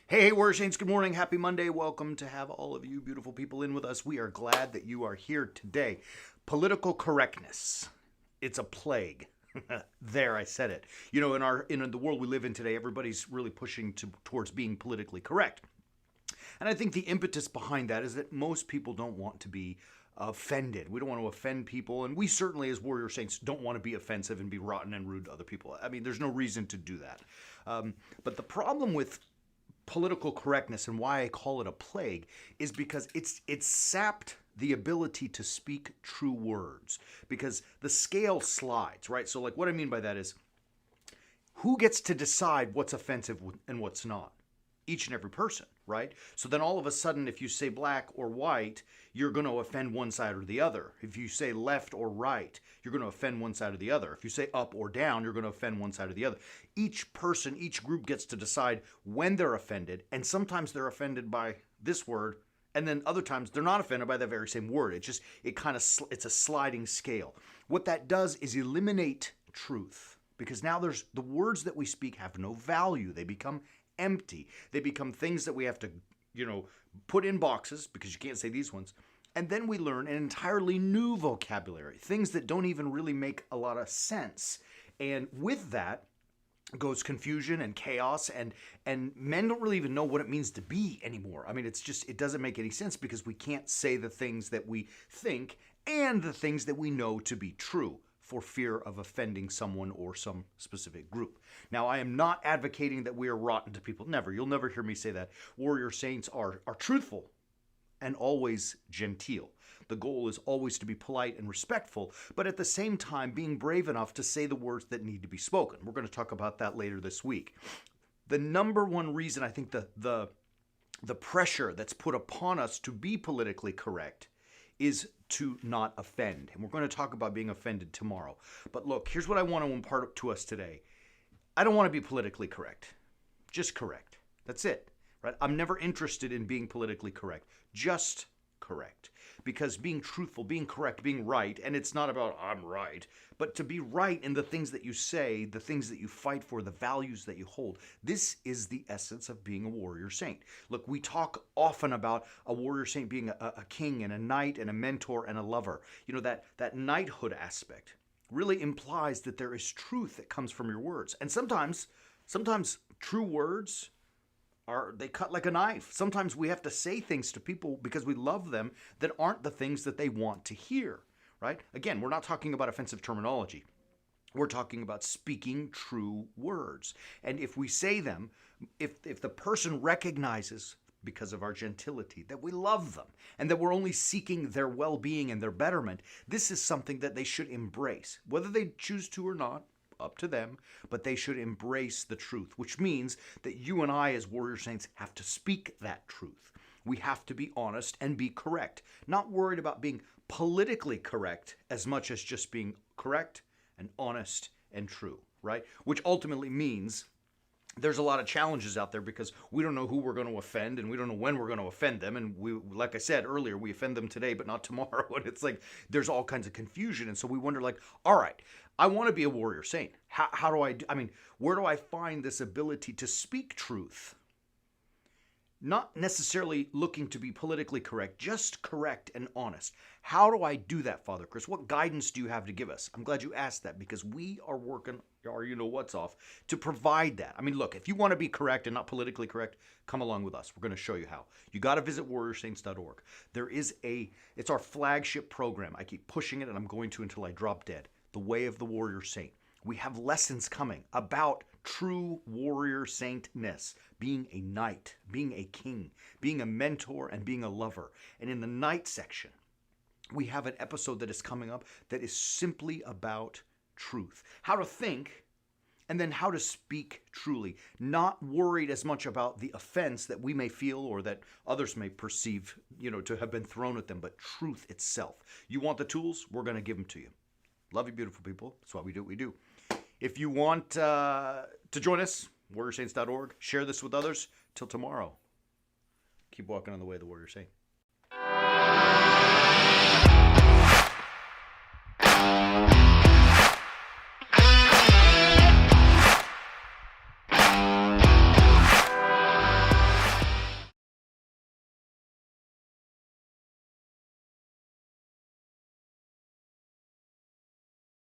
Hey, Warrior Saints, good morning. Happy Monday. Welcome to have all of you beautiful people in with us. We are glad that you are here today. Political correctness. It's a plague. There, I said it. You know, in the world we live in today, everybody's really pushing towards being politically correct. And I think the impetus behind that is that most people don't want to be offended. We don't want to offend people, and we certainly, as Warrior Saints, don't want to be offensive and be rotten and rude to other people. I mean, there's no reason to do that. But the problem with political correctness and why I call it a plague is because it's sapped the ability to speak true words, because the scale slides, right? So like what I mean by that is, who gets to decide what's offensive and what's not? Each and every person, right? So then all of a sudden, if you say black or white, you're going to offend one side or the other. If you say left or right, you're going to offend one side or the other. If you say up or down, you're going to offend one side or the other. Each person, each group gets to decide when they're offended, and sometimes they're offended by this word, and then other times they're not offended by that very same word. It's a sliding scale. What that does is eliminate truth, because now the words that we speak have no value. They become empty. They become things that we have to, put in boxes, because you can't say these ones. And then we learn an entirely new vocabulary, things that don't even really make a lot of sense. And with that goes confusion and chaos, and men don't really even know what it means to be anymore. I mean, it doesn't make any sense, because we can't say the things that we think and the things that we know to be true, for fear of offending someone or some specific group. Now, I am not advocating that we are rotten to people. Never. You'll never hear me say that. Warrior Saints are truthful and always genteel. The goal is always to be polite and respectful, but at the same time being brave enough to say the words that need to be spoken. We're going to talk about that later this week. The number one reason I think the pressure that's put upon us to be politically correct is to not offend. And we're going to talk about being offended tomorrow. But look, here's what I want to impart to us today. I don't want to be politically correct. Just correct. That's it. Right? I'm never interested in being politically correct. Just correct. Because being truthful, being correct, being right, and it's not about I'm right, but to be right in the things that you say, the things that you fight for, the values that you hold. This is the essence of being a warrior saint. Look, we talk often about a warrior saint being a king and a knight and a mentor and a lover. You know, that knighthood aspect really implies that there is truth that comes from your words. And sometimes true words they cut like a knife. Sometimes we have to say things to people because we love them that aren't the things that they want to hear, right? Again, we're not talking about offensive terminology. We're talking about speaking true words. And if we say them, if the person recognizes, because of our gentility, that we love them and that we're only seeking their well-being and their betterment, this is something that they should embrace. Whether they choose to or not, up to them, but they should embrace the truth, which means that you and I as warrior saints have to speak that truth. We have to be honest and be correct, not worried about being politically correct as much as just being correct and honest and true, right? Which ultimately means there's a lot of challenges out there, because we don't know who we're going to offend, and we don't know when we're going to offend them. And we, like I said earlier, we offend them today, but not tomorrow. And it's like, there's all kinds of confusion. And so we wonder, like, all right, I want to be a warrior saint. How do I mean, where do I find this ability to speak truth? Not necessarily looking to be politically correct, just correct and honest. How do I do that, Father Chris? What guidance do you have to give us? I'm glad you asked that, because we are working our you-know-what's off to provide that. I mean, look, if you want to be correct and not politically correct, come along with us. We're going to show you how. You got to visit warriorsaints.org. It's our flagship program. I keep pushing it, and I'm going to until I drop dead. The Way of the Warrior Saint. We have lessons coming about true warrior saintness, being a knight, being a king, being a mentor, and being a lover. And in the knight section, we have an episode that is coming up that is simply about truth. How to think, and then how to speak truly. Not worried as much about the offense that we may feel or that others may perceive, to have been thrown at them, but truth itself. You want the tools? We're going to give them to you. Love you, beautiful people. That's why we do what we do. If you want to join us, warriorsaints.org, share this with others. Till tomorrow, keep walking on the way of the warrior saint.